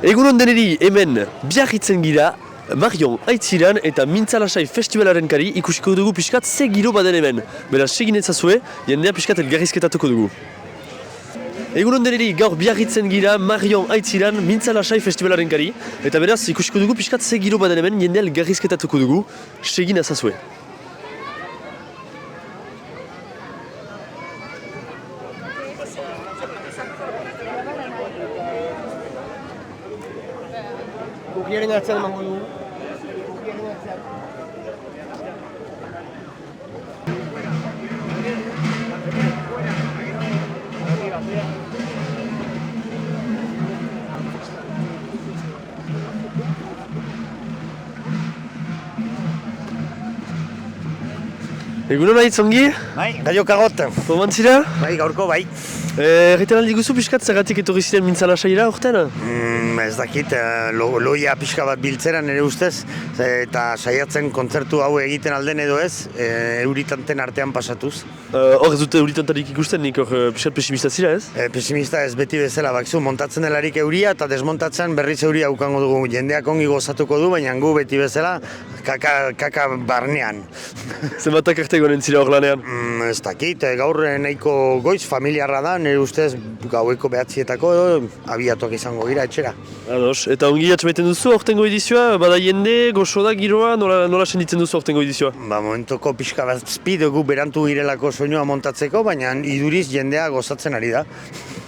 Egunon deneri hemen biarritzen gira, Marion Aitziran eta Mintzalasai Festivalaren kari ikusiko dugu pixkat ze giro baden hemen. Beraz, segin etzazue, jendea pixkat elgarrizketatuko dugu. Egunon deneri gaur biarritzen gira Marion Aitziran Mintzalasai Festivalaren kari, eta beraz, ikusiko dugu pixkat ze giro baden hemen, jendea elgarrizketatuko dugu, segin etzazue. Kopiaren atzean emango dugu. Egunon nahi zongi? Bai, gaio kagot. Pomantzira? Bai, gaurko bai. Erretan aldi guzu pixkat zergatik etorri ziren Mintzalasaira urten? Ez dakit, loia pixka bat biltzeran ere ustez, eta saiatzen kontzertu hau egiten alden edo ez, euritanten artean pasatuz. Hor ez dute euritantarik ikusten, nik hor pixkat pesimista zira ez? Pesimista ez beti bezala, bakzu, montatzen delarik euria eta desmontatzen berriz euria ukango dugu. Jendeak ongi gozatuko du, baina gu beti bezala kaka barnean. Zenbatak arte gonen zira hor lanean? Ez dakit, gaur nahiko goiz familiarra da, nire ustez gaueko behatzietako abiatuak izango gira etxera. Ados, eta ongi atxamaiten duzu aurtengo edizioa, bada jende, goxo da, giroa, nola senditzen duzu aurtengo edizioa? Momentoko pixka bat dugu berantu girelako soinua montatzeko, baina iduriz jendea gozatzen ari da.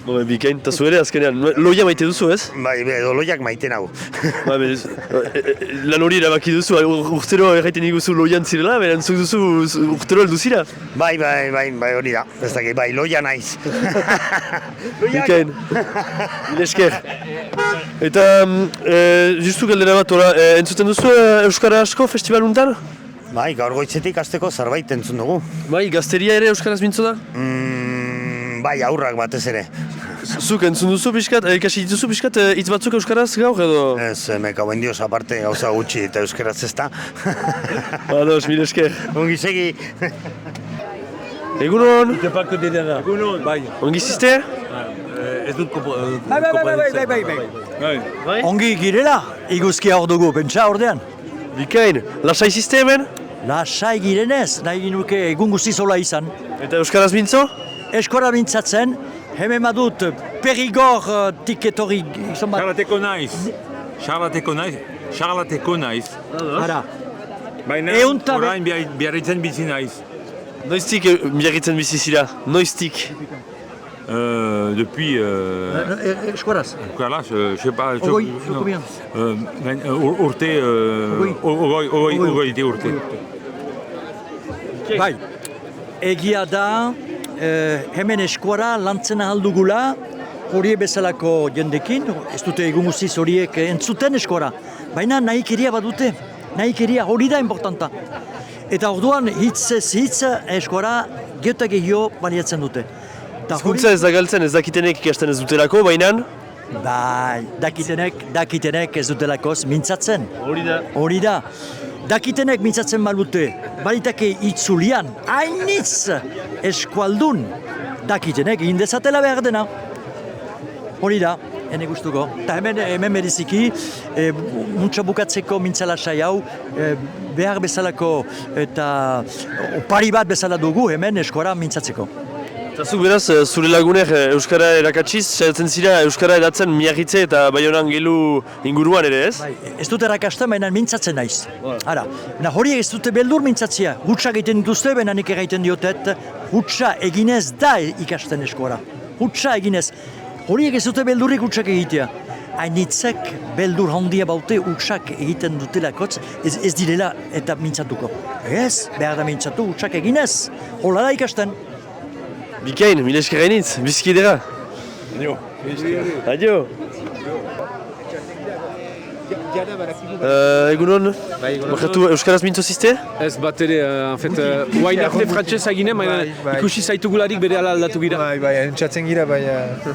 Bikain, eta zu ere azkenean, loia maite duzu ez? Bai, edo loiak maite nau. Lan hori erabaki duzu, urtero erraiten iguzu loian zirela, beran zuk duzu urtero heldu zira? Bai, hori da, ez dakit, bai, loia naiz. Bikain, esker. Eta, justu galdera bat, entzuten duzu Euskara asko festival untan? Bai, gaur goitzetik hasteko zerbait entzun dugu. Bai, gazteria ere Euskaraz mintzo da? Bai, aurrak batez ere. Zuk entzun duzu pixkat, ikasi dituzu pixkat, hitz batzuk euskaraz gaur edo? Ez, meka buen dios, aparte gauza gutxi eta euskaraz ez da. Ados, mire esker. Ongi segi. Egunon? Itepako didana. Egunon. Bai. Ongi ziste? Ez dut Bai. Ongi girela, iguzkia hor dugu, pentsa ordean. Bikain, lasai ziste hemen? Lasai girenez, nahi nuke egun guztizola izan. Eta euskaraz mintzo? Eskora mintzatzen, hemen badut perigor tiketori izan bat. Charlateko naiz. Ara, Baina Eunta be- orain biarritzen bizi naiz. Noiztik biarritzen bizi zira? Noiztik? Depuis... eskoraz. Voilà, je sais pas... Ogoi, combien? Urte... Ogoi urte. Bai, egia da, hemen eskora lantzen ahaldugula, horiek bezalako jendekin, ez dute egun guztiz horiek entzuten eskora. Baina nahikeria badute, nahikeria hori da importanta. Eta orduan hitzez hitz eskora gehiago gehiago baliatzen dute. Hizkuntza ez da galtzen, ez dakitenek ikasten ez dutelako, bainan? Bai, dakitenek ez dutelakoz mintzatzen. Hori da. Dakitenek mintzatzen balute, balitake itzulian, hainitz eskualdun, dakitenek indezatela behar dena. Hori da, ene gustuko. Eta hemen beriziki, muntza bukatzeko Mintzalasai hau, behar bezalako eta opari bat bezala dugu hemen eskora mintzatzeko. Eta zuk beraz, zure laguner Euskara erakatsiz, saiatzen zira Euskara eratzen Miarritze eta Baionan gelu inguruan ere ez? Bai, ez dut erakasten, baina mintzatzen naiz. Hala, horiek ez dute beldur mintzatzia. Hutsa egiten dituzte, baina nik egiten diotet, hutsa eginez da ikasten eskora. Hutsa eginez. Horiek ez dute beldurrik hutsak egitea. Hainitzek beldur handia baute hutsak egiten dutelakotz, ez direla eta mintzatuko. Ez, behar da mintzatu hutsak eginez. Hola da ikasten. Bikain, mile esker gainitz, biziki edera. Adio. Egunon? Bakatu, Euskaraz mintzo ziste? Ez bat ere, en fait, guain arte frantzesa ginen, baina ikusi zaitugularik bere ala aldatu gira. Bai, entzatzen gira,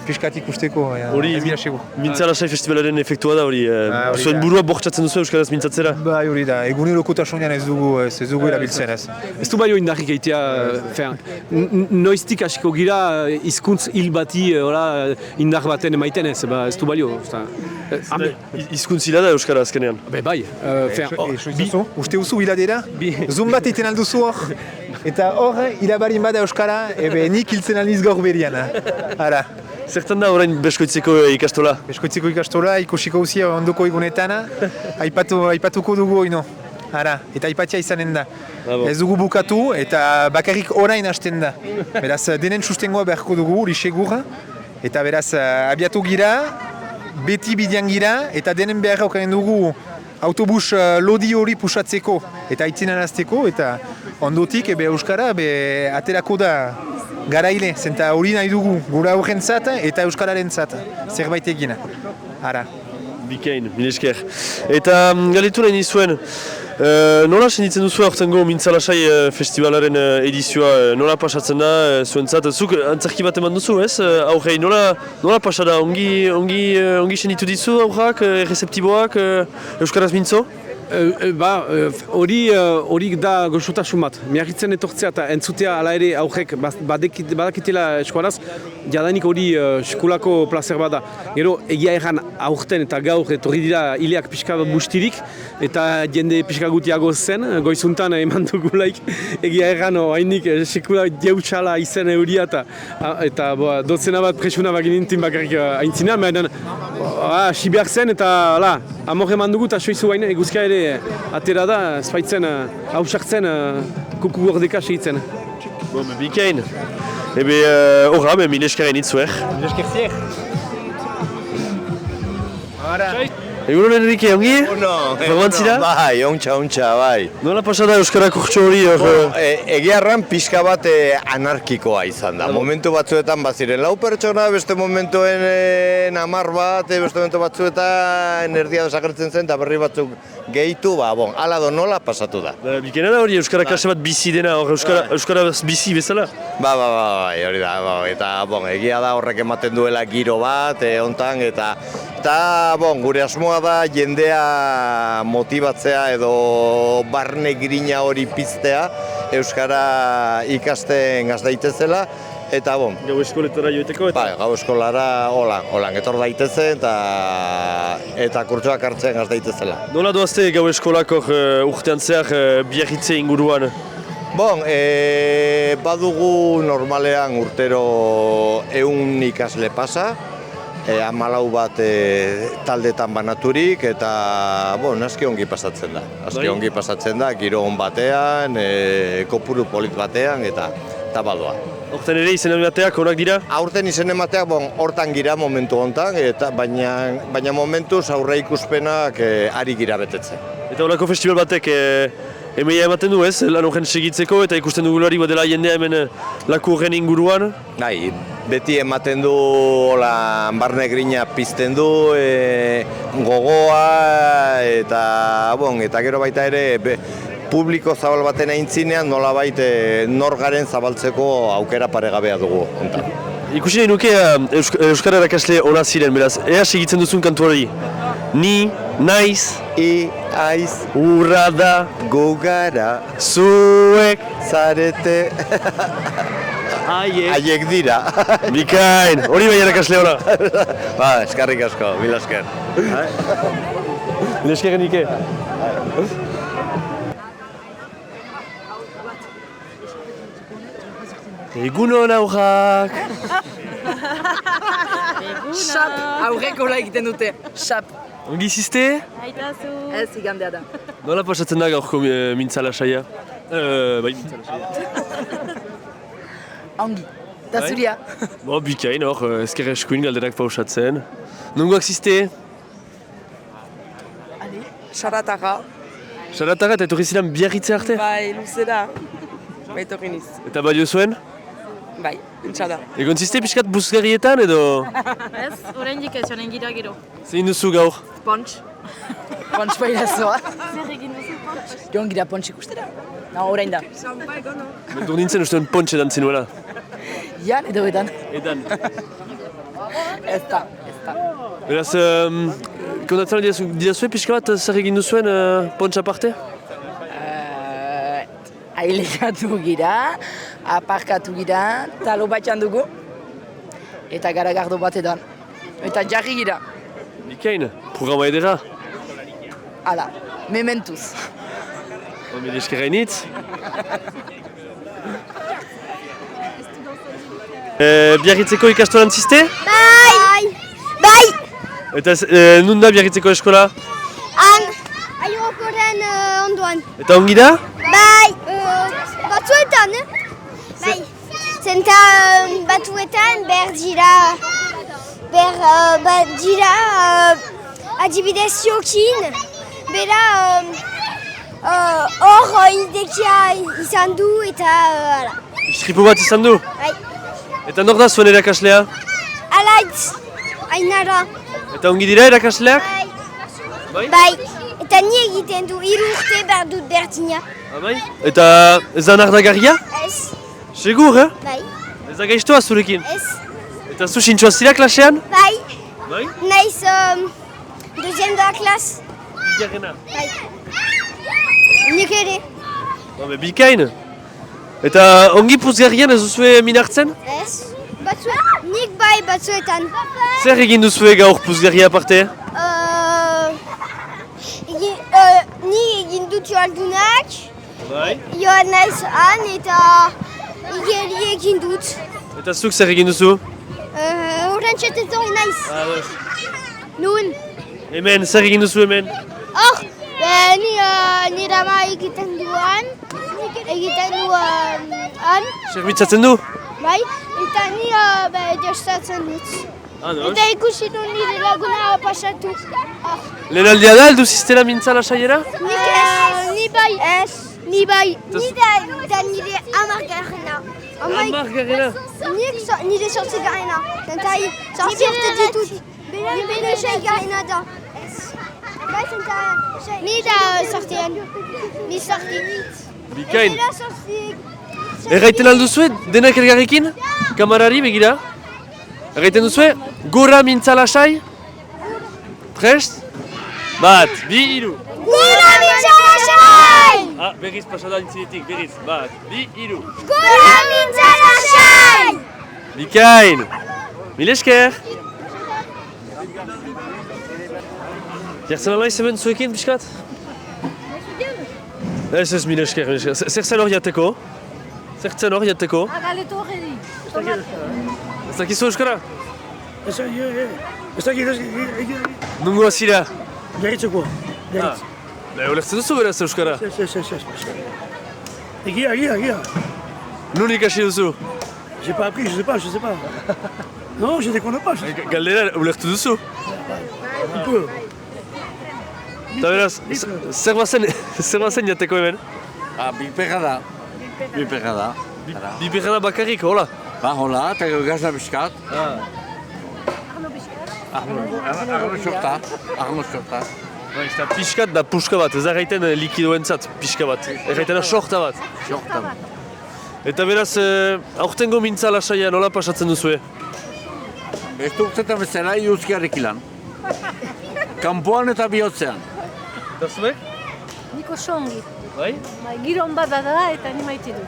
piskat ikusteko. Hori, Mintza Lasai Festivalaren efektua da hori. Zuen burua bortxatzen duzu Euskaraz mintzatzera? Bai, hori da, egunerokotasunean ez dugu erabiltzen ez. Ez du balio indarrik eitea, noiztik hasiko gira hizkuntz hil bati indar baten emaiten ez, ez du balio. Hizkuntzila da Euskara azkenean. Bai, Uste duzu hiladera? Zoom bat iten alduzu hor? Eta hor, hilabarin bada Euskara, nik hiltzen aldiz gaur berian. Ara. Zertan da orain Beskoitzeko ikastola? Beskoitzeko ikastola, ikusiko uzia ondoko egunetan, aipatuko dugu oino. Ara, eta aipatia izanen da. Ez dugu bukatu eta bakarrik orain hasten da. Beraz, denen sustengoa beharko dugu, hori segur. Eta beraz, abiatu gira, beti bidean gira, eta denen beharra okaren dugu autobus lodi hori pusatzeko eta itzinanazteko, eta ondotik Euskara aterako da garaile, zenta hori nahi dugu gure aurrentzat eta Euskararen zat, zerbait egina. Ara. Bikain, mil esker. Eta galetu nahi nizuen, nola senditzen duzu aurtengo Mintza Lasai festivalaren edizioa, nola pasatzen da zuentzat? Zuk antzerki bat eman duzu, ez? Aurrei, nola pasa da? Ongi senditu dizu aurrak, errezeptiboak, Euskaraz mintzo? Hori da goxotasun bat. Miarritzen etortzea eta entzutea ala ere aurrek badakitela eskualaz, jadanik hori eskolako placer bada. Gero, egia erran aurten eta gaur etorri dira hileak pixka bat bustirik, eta jende pixka gutiago zen, goizuntan eman dugulaik. Egia erran hainik sekula jeutxala izen euria eta dotzena bat presuna baginintin bakarrik aintzinean, baina sibiak zen eta amor eman dugu eta soizu baina eguzkia ere atera da, espaitzen hausartzen kuku gordeka segitzen. Bikain. Ebe, horra, mil eskaren itzuer. Mil esker zier. Egunon Enrique, ongi? Egunon, bai, ontsa, bai. Nola pasada Euskara kurtso hori? Egiarran pixka bat anarkikoa izan da. Momentu batzuetan baziren lau pertsona, beste momentuen 10 bat, beste momentu batzuetan erdia desagertzen zen, eta berri batzuk gehitu, ala do nola pasatu da. Bikaina da hori Euskara klase bat bizi dena, Euskara bizi bezala? Bai, hori da, eta egia da horrek ematen duela giro bat, hontan, eta gure asmoa da jendea motibatzea edo barne grina hori piztea Euskara ikasten gaz daitezela, eta Gau eskoletara joeteko eta? Gau eskolara holan etor daitezen eta kurtsoak hartzen gaz daitezela. Nola doazte gau eskolako urtean zehar Biarritze inguruan? Badugu normalean urtero 100 ikasle pasa, 14 bat taldetan banaturik, eta aski ongi pasatzen da. Ongi pasatzen da, giro on batean, kopuru polit batean, eta badoa. Horten ere izen emateak onak dira? Aurten izen emateak hortan gira momentu hontan, baina momentuz aurre ikuspenak ari gira betetzen. Eta horako festival batek emeia ematen du ez, lan horren segitzeko, eta ikusten dugulari badela jendea hemen laku horren inguruan? Beti ematen du barne grina pizten du, gogoa, eta gero baita ere publiko zabal baten aintzinean nolabait nor garen zabaltzeko aukera paregabea dugu. Ikusi nahi nuke Euskara erakasle ona ziren, beraz, ea segitzen duzun kantu hori? Ni, naiz, aiz, urra da, gu gara, zuek, zarete, haiek dira. Bikain, hori bai erakasle ona. Eskarrik asko, mil esker. Mil esker Enrique. Egunon aurrak! Xap, aurreko la egiten dute, xap. Ongi ziste? Aitazu. Ez, igandea da. Nola pasatzen da gaurko Mintza Lasaia? Mintza Lasaia. Ongi, eta zuria. Bikain hor, ezker eskuin galderak pausatzen. Nongoak ziste? Xaratara. Xaratara eta etorri ziren Biarritze arte? Bai, luzera. Baitorri niz. Eta badio zuen? Bai, entxada. Egon ziste pixkat buzgarrietan edo? Ez, oraindik ez, joan gira gero. Zein duzu gaur? Punch. Pontx pailazoa. Joan gira pontx ikustera. Na, orain da. Mentu nintzen uste pontxe dantzen nuela. Jan edo edan. Edan. Ez da. Beraz, kontatzen didazue pixka bat zer egin duzuen pontxa aparte? Ailegatu gira, aparkatu gira, talo batxan dugu. Eta garagardo bat edan. Eta jarri gira. Bikain, programa edera. Hala, mementuz. Mil esker hainitz. Biarritzeko ikastolan ziste? Bai! Eta nun da Biarritzeko eskola? Han, aiokoren ondoan. Eta ongi da? Bai! Batzuetan, Bai. Zenta batzuetan behar dira adibidez jokin. Bera hor hildekia izan du eta hala. Istripu bat izan du? Bai. Eta nor da zuen erakaslea? Alaitz, ainara. Eta ongi dira erakasleak? Bai. Eta ni egiten du, 3 urte behar dut berdina. Bai? Eta ez da nardagarria? Ez. Segur, Bai. Ez da gaiztoa zurekin? Ez. Eta zu sintxoa zira klasean? Bai. Bai? Naiz deuxième de la classe. Bigarrena. Bai. Nik ere. Bikain. Eta ongi puzgarrian ez duzue minartzen? Ez. Nik bai batzuetan. Zer egin duzue gaur puzgarria aparte? Ni egin dut joaldunak. Bai. Joan naiz han eta igeri egin dut. Eta zuk zer egin duzu? Horrentxet ez hori naiz. Nun. Hemen, zer egin duzu hemen? Hor, nire ama egiten duan. Egiten duan. Zerbitzatzen du? Bai, eta ni jostatzen dut. Ados. Eta ikusi du nire laguna pasatu. Lehen aldea da, aldu ziztela mintzala saiera? Nik ez. Ni bai. Ez. Ni bai. Ni da nire amargarrena. Amargarrena? Nik nire sortzi garrena. Zenta sortzi urte ditut. Bere sei garrena da. Bai, zenta ni da sortien. Ni sorti. Bikain. Bera sortzi. Erraiten alduzue, denak elgarrekin? Kamarari, begira? Erraiten duzue, gora mintzala sai? Prest? Bat, bi, hiru. Gora mintzala sai! Berriz pasada intzinetik, berriz. Bat, bi, hiru. Gora mintzala sai! Bikain! Mil esker! Jartzen alai zeben zuekin, pixkat? Ez, mil esker, mil esker. Zer zen hor jateko? Zer zen hor jateko? Galeto horredi. Ez dakizu euskara? Ez dakit. Nungo azira? Biarritzeko. Ulertzen duzu beraz euskara? Ez. Egia. Nun ikasi duzu? J'ai pas appris, je sais pas. Non, je déconne pas. Galdera, ulertu duzu? Un peu. Eta beraz, zer bazen jateko hemen? Biperra da. Biperra bakarrik, hola? Hola, eta gazna biskat. Arno sorta. Eta pixkat da puska bat, ez da gaiten likidoentzat pixka bat. Erraitena sorta bat. Eta beraz, aurtengo mintzala saia nola pasatzen duzue? Ez du urtetan bezala iuzkiarek ilan. Kampoan eta bihotzean. Eta zuek? Niko songi. Bai? Giron bat da eta ni maite dut.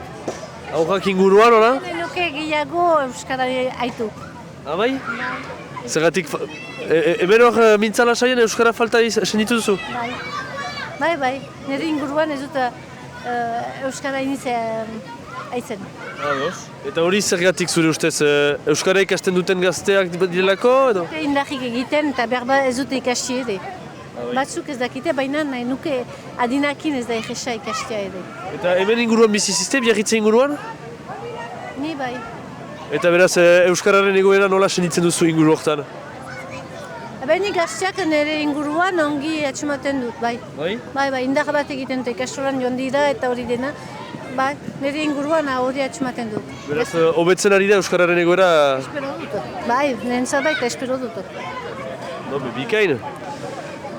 Aurrak inguruan, hola? Nuke gehiago Euskara aitu. Bai? Zergatik, hemen hor mintzala saien Euskara falta senditu duzu? Bai. Nire inguruan ez dut Euskara initzea aitzen. Eta hori zergatik zure ustez, Euskara ikasten duten gazteak direlako edo? Indarrik egiten eta berba ez dute ikasti ere. Batzuk ez dakite, baina nahi nuke adinakin ez da egesa ikastea ere. Eta hemen inguruan bizizizte, Biarritze inguruan? Ni bai. Eta beraz, Euskararen egoera nola senditzen duzu inguru hortan? Nik gazteak nire inguruan ongi atxumaten dut, bai. Bai, indar bat egiten dut ikastolan joan dira eta hori dena. Bai, nire inguruan hori atxumaten dut. Beraz, hobetzen ari da Euskararen egoera? Espero dut. Bai, nien zerbait espero dut. Bikain.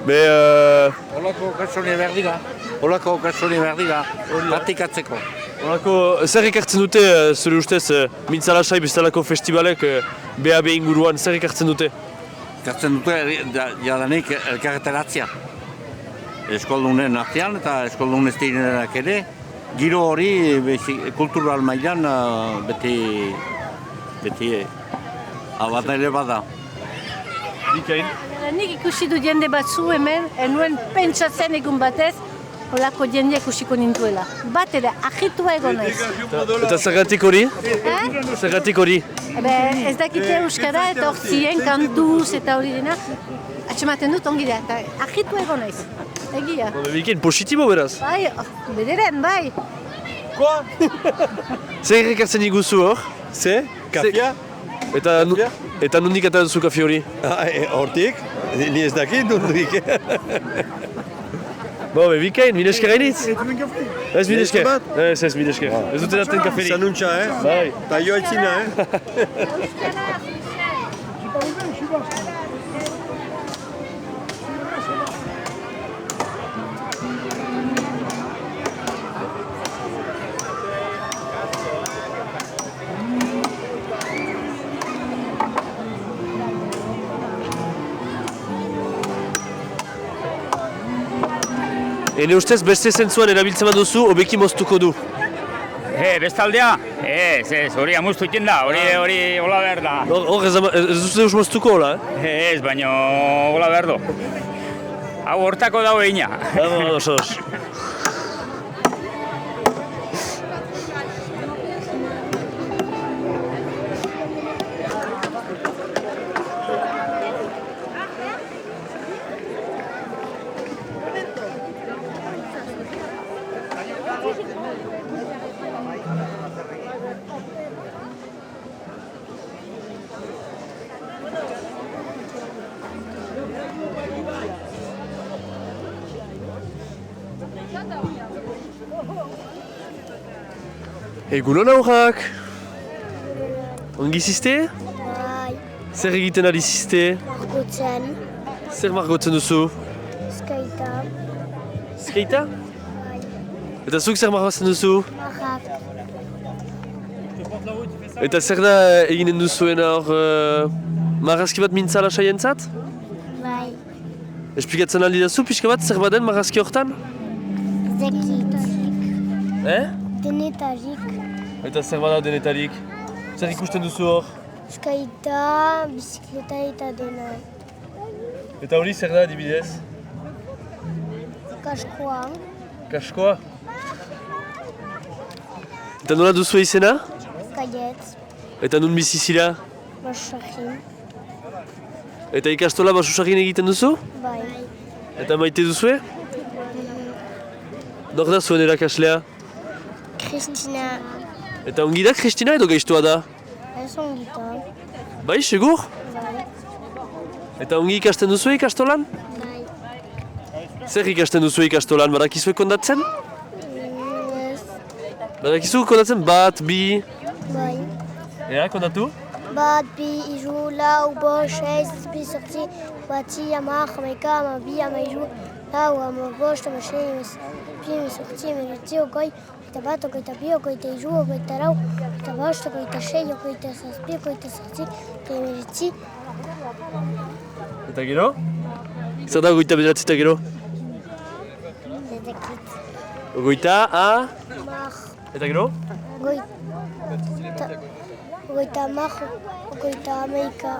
Olako okazionia behar dira. Olako okazionia behar dira. Praktikatzeko. Zer ekartzen dute, zure ustez, Mintza Lasai bezalako festivalek BAB inguruan, zer ekartzen dute? Ekartzen dute jadanik elkarreteratzea. Eskoldunen artean eta eskoldun ez direnak ere. Giro hori kultural mailan beti abat ere bada. Bikain? Nik ikusi du jende batzu hemen, enuen pentsatzen egun batez, holako jende ikusiko nintuela. Bat ere, agitua egon naiz. Eta zergatik hori? Zergatik hori? Ez dakite euskara eta hortzien kantuz eta hori dena. Atxematen dut ongi da, eta agitua egon naiz. Egia. Bikain, positibo beraz? Bai, bederen, bai. Zer ekartzen iguzu hor? Ze? Kafia? Eta nondik eta duzu kafe hori? Hortik? Ni ez dakit nondik. Bikain, minesker hainitz? Ez minesker. Ez minesker. Ez dute daten kaferi. Zanuntza, Bai. Ta jo aitzina, Ene ustez beste zentzuan erabiltzen duzu, hobeki moztuko du. Bestaldea? Ez, hori amuztu iten da, hori hola behar da. Hor ez duzu deus moztuko hola, Ez, baina hola behar du. Hau hortako dago egina. Osos. Egunon aurrak! Ongi zizte? Bai. Zer egiten ari zizte? Margotzen. Zer margotzen duzu? Skaita. Skaita? Eta zuk zer margotzen duzu? Marrak. Eta zer da eginen duzuena hor marrazki bat Mintza Lasaientzat? Bai. Esplikatzen aldi dazu pixka bat zer baden marrazki hortan? Zekitarik. Denetarik. Eta zer bada denetarik? Zer ikusten duzu hor? Skaita, bizikleta eta dena. Eta hori zer da adibidez? Kaskoa. Kaskoa? Eta nola duzu izena? Kaiet. Eta nun bizi zira? Basakin. Eta ikastola basusagin egiten duzu? Bai. Eta maite duzue? Nor da zuen erakaslea? Kristina. Eta ongi da Kristina edo gaiztua da? Ez ongita. Bai, segur? Bai. Eta ongi ikasten duzu ikastolan? Bai. Zer ikasten duzu ikastolan, badakizue kondatzen? Ez. Badakizu kondatzen bat, bi... Bai. Ea, kondatu? Bat, bi, iru, lau, bost, seiz, zazpi, zortzi, bederatzi, hamar, hamaika, hamabi, hamairu, lau, hamabost, hamasei, hamazazpi, hemezortzi, hemeretzi, hogei, hogeita bat, hogeita bi, hogeita hiru, hogeita lau, hogeita bost, hogeita sei, hogeita zazpi, hogeita zortzi, hogeita hemeretzi. Eta gero? Zer da hogeita bederatzi eta gero? Ez dakit. Hogeita, Hamar. Eta gero? Hogeita hamar, hogeita hamaika,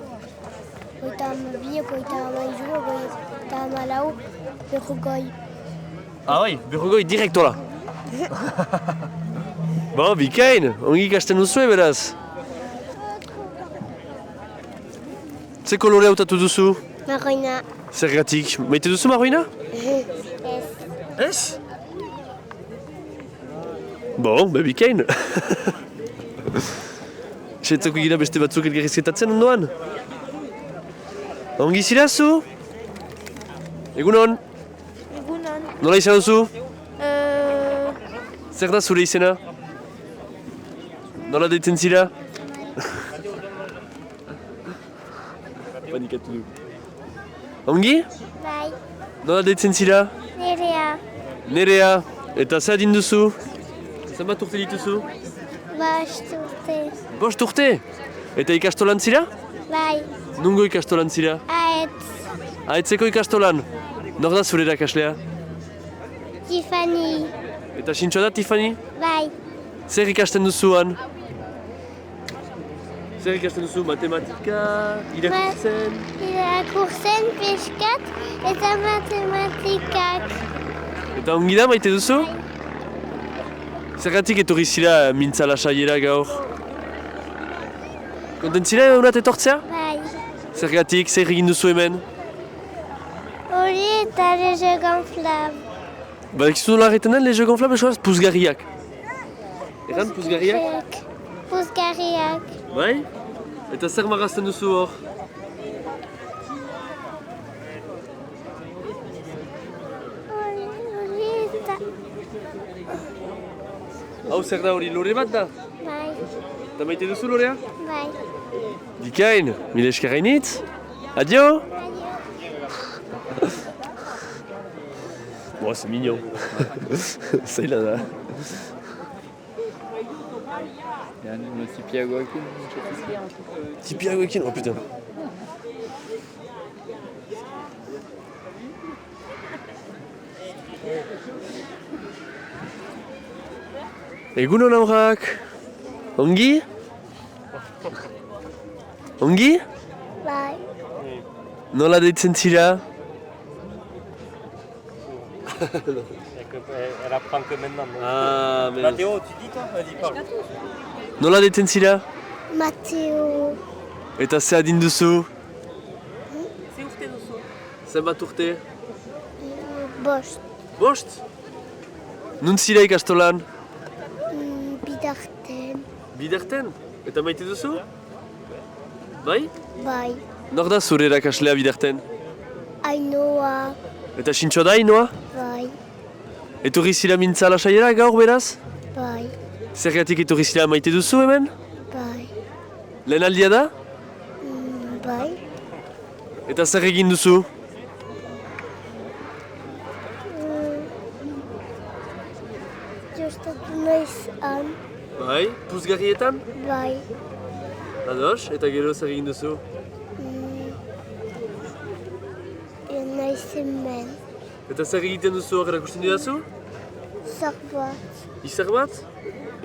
hogeita hamabi, hogeita hamairu, hogeita hamalau, berrogei. Bai, berrogei direktola. Bo, bikain, ongi ikasten duzue beraz. Ze kolore hautatu duzu? Marroina. Zergatik, maite duzu marroina? Ez. Ez? Bon, bikain. Setzako gira beste batzuk elgarrizketatzen ondoan? Ongi zirazu? Egunon? Egunon. Nola izan duzu? Zer da zure izena? Nola deitzen zira? Panikatu du. Ongi? Bai, Nola deitzen zira? nerea. Nerea. Eta zer adin duzu? Zenbat urte dituzu? Bost urte. 5 urte? Eta ikastolan zira? Bai, Nungo ikastolan zira? aetz. Aetzeko ikastolan? Nor da zure erakaslea? Tiffany. Eta sintxo da, Tiffany? Bai, Zer ikasten duzuan? Zer ikasten duzu? Matematika? Irakurtzen? irakurtzen pixkat eta matematikak. Eta ongi da maite duzu? Zergatik etorri zira mintza lasaiera gaur? Kontent zira unat etortzea? Bai, Zergatik, zer egin duzu hemen? hori eta lege gonflable. Badakizu nola egiten den lege gonflable eskoraz puzgarriak. Egan puzgarriak? Puzgarriak. Bai? Eta zer marrazten duzu hor? Hori eta... Hau zer da hori, lore bat da? Bai, Eta maite duzu lorea? bai. Dikain, mile esker hainitz. Adio! Bon, c'est mignon. Zaila da. Tipiagoekin, oh putain. Egunon aurrak. Ongi? Ongi? Bai, Nola deitzen zira? Elle apprend que maintenant. Ah, mais... Mathéo, tu dis toi? Vas-y, parle. Nola deitzen zira? Matteo. Eta ze adin duzu? Ze urte duzu? Zenbat urte? Bost. Bost? Nun zira ikastolan? Bidarten. Biderten? Eta maite duzu? Bai? Bai, Nor da zure erakaslea biderten? Ainoa. Eta sintxo da, Inoa? Bai, Etorri zira mintza lasaiera gaur beraz? bai, Zergatik etorri zira maite duzu hemen? bai. Lehen aldia da? Bai, Eta zer egin duzu? jostatu naiz han. Bai? Puzgarrietan? Bai, Ados, eta gero zer egin duzu? naiz hemen. Eta zer egiten duzu hor erakusten didazu? Zerbat. Izar bat?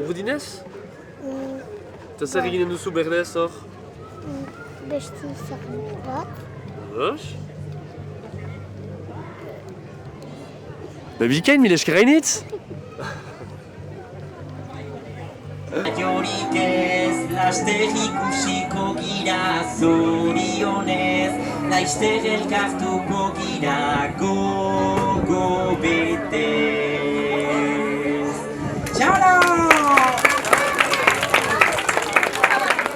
Urdinez? Eta zer eginen duzu berdez hor? Beste zerbat. Ados? Bikain, mile esker hainitz? Jorik ez, laster ikusiko gira zorionez, laster elkartuko gira gogo betez. Txalo!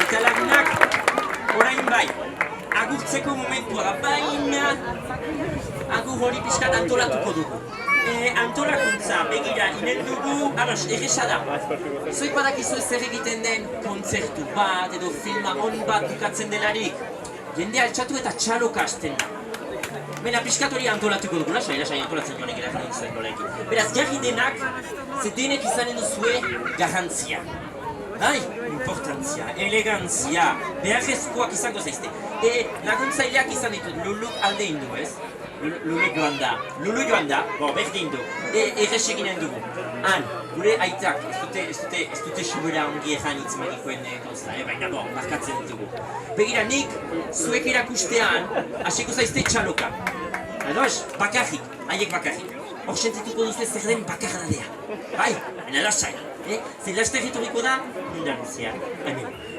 Eta lagunak, orain bai, agurtzeko momentua baina, agur hori pixkat antolatuko dugu. Antolakuntza begira inen dugu, alos, egesa da. Zoik badakizu zer egiten den kontzertu bat edo filma on bat dukatzen delarik. Jendea altxatu eta txaloka hasten da. Baina pixkat hori antolatuko dugu, lasai antolatzen joan egera jaren zuen nolekin. Beraz, jarri denak, ze denek izanen duzue garrantzia. Bai, importantzia, elegantzia, beharrezkoak izango zaizte. Laguntzaileak izan ditut, Luluk alde indu, ez? Lulu joan da, berdin du, errez eginen dugu. Han, gure aitak, ez dute sobera ongi erran hitz magikoen gauza, baina markatzen ditugu. Begira, nik zuek erakustean, hasiko zaizte txaloka. Ados, bakarrik, haiek bakarrik. Hor sentituko duzue zer den bakardadea. Bai, baina lasai. Zer laster etorriko da, mundan guzia.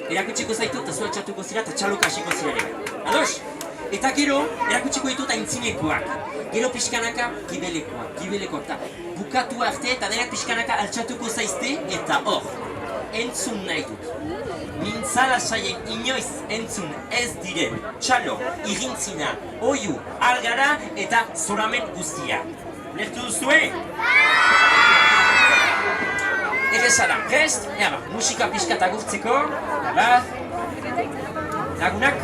Erakutsiko zaitu eta zua txatuko zira eta txaloka hasiko zira ere. Ados? Eta gero, erakutsiko ditut aintzinekoak. Gero pixkanaka, gibelekoak eta bukatu arte eta denak pixkanaka altxatuko zaizte eta hor, entzun nahi dut. Mintzala saien inoiz entzun ez diren txalo, irintzina, oiu, algara eta zoramen guztia. Lertu duzue? Errezara, prest? Musika pixkat agurtzeko. Lagunak?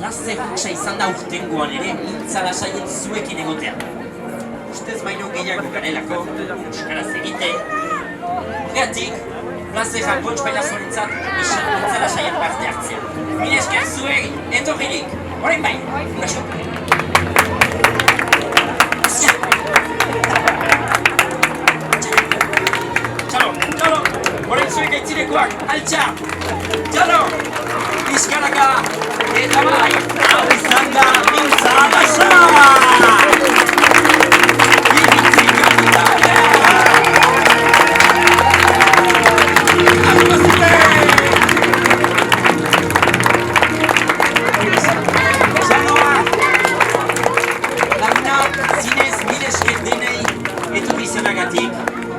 plazer hutsa izan da urtengoan ere mintzala saien zuekin egotea. Ustez baino gehiago garelako, euskaraz egiten. Horregatik, plazera Pontx Bailazoarentzat mintzala saien parte hartzea. Mila esker zuei, etorririk, orain bai, uraso. Txalo, orain zuek aitzinekoak, altxa! Txalo, bizkaraka, eta bai, hau izan da mintzala saia!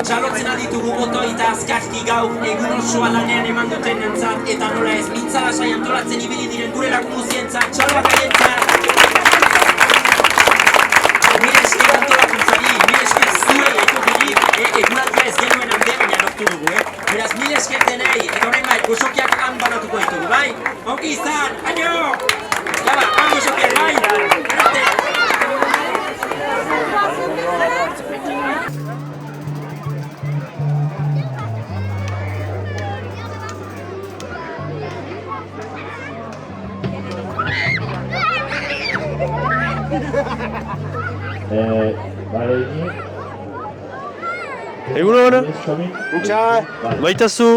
Txalotzen aditugu boto eta azkarki gaur egun osoa lanean eman duten entzat eta nola ez mintzala saia antolatzen ibili diren gure lagun guzientzat, txaloak aientzat! Mire esker antolakuntzari, mire esker zuei etorririk, egunaldia ez genuen hande baina lortu dugu, Beraz, mire esker denei, eta orain bai, gozokiak han banatuko ditugu, bai? Ongi izan, aio! Jaba, han gozokiak, bai? Arte! Egunon! Maitazu!